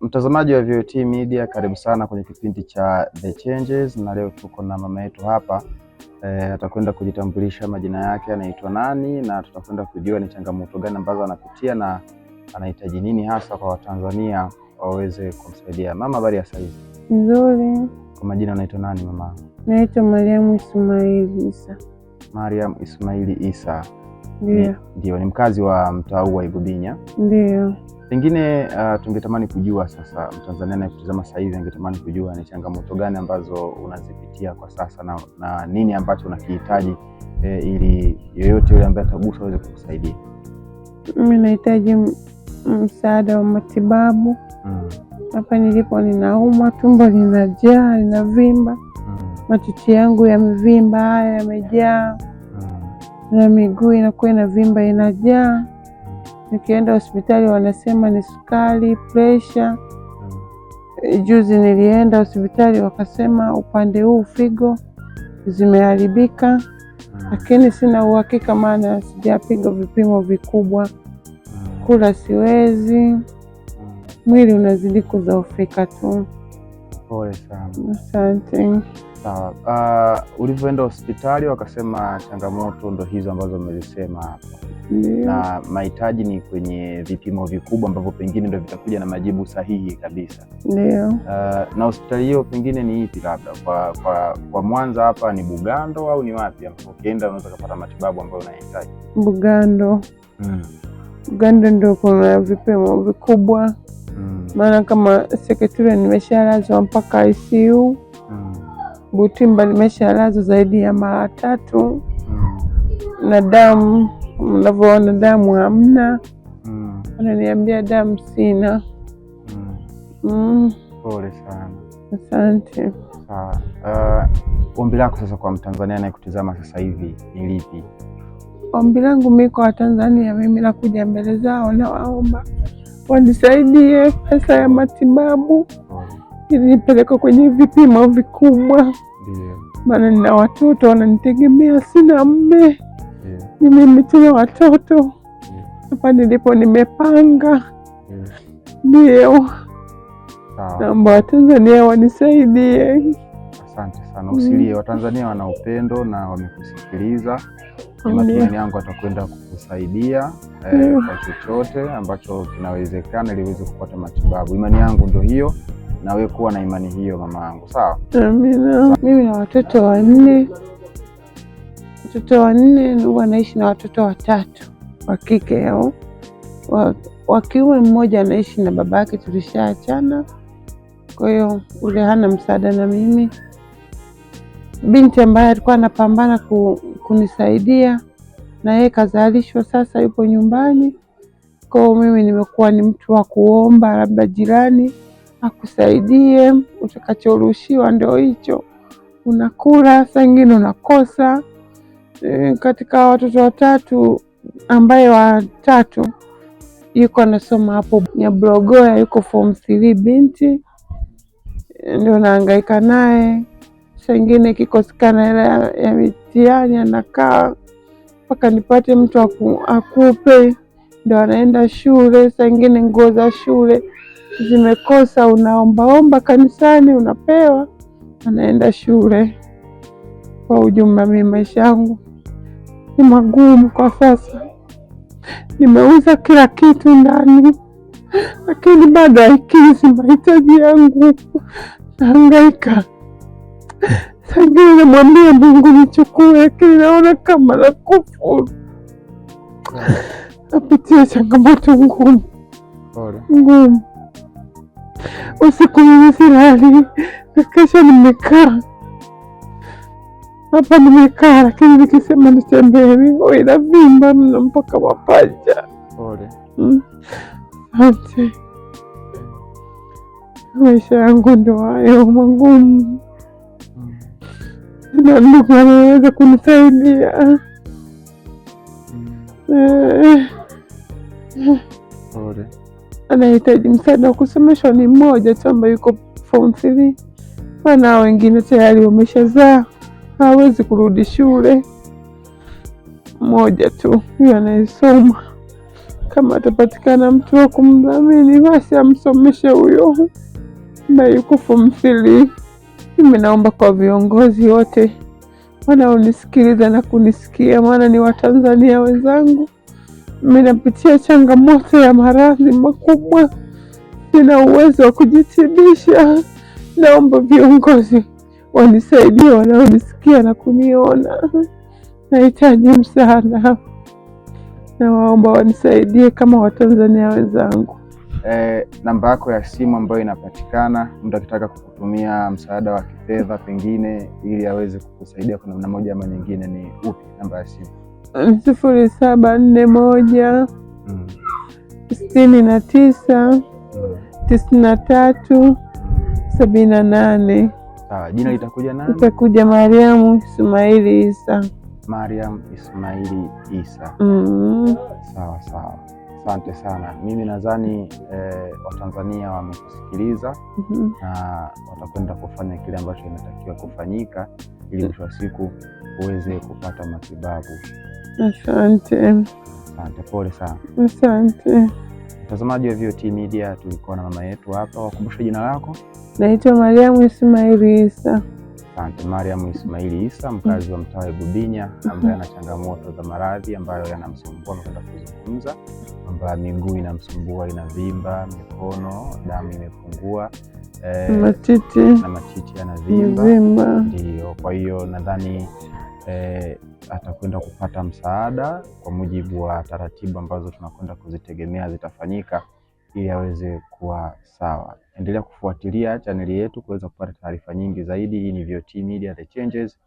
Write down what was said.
Mtazamaji wa VOT Media, karibu sana kwenye kipindi cha The Changes, na leo tuko na mama yetu hapa. Atakwenda kujitambulisha majina yake, anaitwa nani, na tutakwenda kujua ni changamoto gani ambazo anapitia na anahitaji nini hasa kwa Watanzania waweze kumsaidia. Mama, habari ya saizi? Nzuri. Kwa majina unaitwa nani mama? Naitwa Mariam Ismail Isa. Mariam Ismail Isa. Ndio. Ni mkazi wa mtaa huu wa Igubinya? Ndio. Pengine tungetamani kujua sasa, Mtanzania anayekutazama sasa hivi angetamani kujua ni changamoto gani ambazo unazipitia kwa sasa na nini ambacho unakihitaji ili yoyote yule ambaye atagusa aweze kukusaidia. Mimi nahitaji msaada wa matibabu. Hapa nilipo ninaumwa, tumbo linajaa, linavimba. Matiti yangu yamevimba, haya yamejaa. Na miguu inakuwa inavimba, inajaa. Nikienda hospitali wanasema ni sukari, pressure. Juzi nilienda hospitali wakasema upande huu figo zimeharibika, lakini sina uhakika maana sijapiga vipimo vikubwa. Kula siwezi, mwili unazidi kudhoofika tu. Pole sana. Asante. Sawa. Ulivyoenda hospitali wakasema changamoto ndo hizo ambazo umezisema hapo. Na mahitaji ni kwenye vipimo vikubwa ambavyo pengine ndio vitakuja na majibu sahihi kabisa. Ndio. Na hospitali hiyo pengine ni ipi labda? Kwa Mwanza hapa ni Bugando au ni wapi ambapo ukienda unaweza kupata matibabu ambayo unahitaji? Bugando. Bugando ndio kuna vipimo vikubwa. Maana kama Seketura nimeshalazwa mpaka ICU. Butimba nimeshalazwa zaidi ya mara 3. Na damu, mnavyoona damu hamna. Ananiambia damu sina. Pole sana. Asante. Sawa. Ombi lako sasa kwa Mtanzania anayekutazama sasa hivi ni lipi? Ombi langu mimi kwa Watanzania, mimi nakuja mbele zao na waomba wanisaidie pesa ya matibabu ili nipeleke kwenye vipimo vikubwa. Maana nina watoto wananitegemea, sina mume. Ni mimi tuna watoto. Hapa nilipo nimepanga. Ndio. Naomba Watanzania wanisaidie. Asante sana. Usilie, Watanzania wana upendo na wamekusikiliza. Matumaini yangu atakwenda kukusaidia kwa chochote ambacho kinawezekana ili uweze kupata matibabu. Imani yangu ndio hiyo, na wewe kuwa na imani hiyo mama yangu. Sawa? Amina. Mimi na watoto 4. Watoto 4, ndugu anaishi na watoto 3 wa kike au wa kiume. Mmoja anaishi na babake, tulishaachana. Kwa hiyo ule hana msaada na mimi. Binti ambaye alikuwa anapambana kunisaidia na yeye kazalishwa, sasa yupo nyumbani. Kwa hiyo mimi nimekuwa ni mtu wa kuomba, labda jirani akusaidie, utakachoruhusiwa ndio hicho unakula, saa nyingine unakosa. Katika watoto 3 ambaye wa 3 yuko anasoma hapo Nyablogoya, yuko form 3 binti, ndio nahangaika naye. Saa nyingine kikosekana hela ya mitihani anakaa mpaka nipate mtu akupe, ndio anaenda shule. Saa nyingine nguo za shule zimekosa, unaombaomba kanisani unapewa, anaenda shule. Kwa ujumla mimi maisha yangu ni magumu kwa sasa. Nimeuza kila kitu ndani, lakini bado haikidhi mahitaji yangu. Nahangaika. Saa ingine namwambia Mungu nichukue, lakini naona kama nakufuru. Napitia changamoto ngumu. Usiku mimi silali, kesho nimekaa hapa, lakini nikisema nitembee miguu inavimba mno mpaka mapaja. Asante. Maisha yangu ndo hayo magumu. Na ndugu anaweza kunisaidia. Anahitaji msaada wa kusomeshwa ni mmoja tu ambaye yuko form 3. Maana wengine tayari wameshazaa, hawezi kurudi shule. moja tu, huyo anayesoma. Kama atapatikana mtu wa kumdhamini, basi amsomeshe huyo ambaye yuko form 3. Mimi naomba kwa viongozi wote wanaonisikiliza na kunisikia, maana ni Watanzania wenzangu, mimi napitia changamoto ya maradhi makubwa, sina uwezo wa kujitibisha. Naomba viongozi wanisaidie, wanaonisikia na kuniona, nahitaji msaada. Nawaomba wanisaidie kama Watanzania wenzangu. Namba yako ya simu ambayo inapatikana mtu akitaka kukutumia msaada wa kifedha pengine ili aweze kukusaidia kwa namna moja ama nyingine, ni upi namba ya simu? 0741 69 93 78. Sawa, jina litakuja nani? Itakuja Mariamu Ismaili Isa. Mariam Ismaili Isa. Sawa sawa, asante sana. Mimi nadhani Watanzania wamekusikiliza na watakwenda kufanya kile ambacho inatakiwa kufanyika ili mwisho wa siku uweze kupata matibabu. Asante. Asante, pole sana. Asante. Mtazamaji wa VOT Media, tulikuwa na mama yetu hapa. Wakumbushe jina lako. Naitwa Mariamu Ismaili Isa. Asante. Mariamu Ismaili Isa, mkazi wa mtaa wa Ibudinya, ambaye ana changamoto za maradhi ambayo yanamsumbua. Amekwenda kuzungumza kwamba miguu inamsumbua, inavimba, mikono, damu imepungua, matiti yanavimba. Ndio, kwa hiyo nadhani atakwenda kupata msaada kwa mujibu wa taratibu ambazo tunakwenda kuzitegemea zitafanyika ili aweze kuwa sawa. Endelea kufuatilia chaneli yetu kuweza kupata taarifa nyingi zaidi. Hii ni VOT Media, The Changes.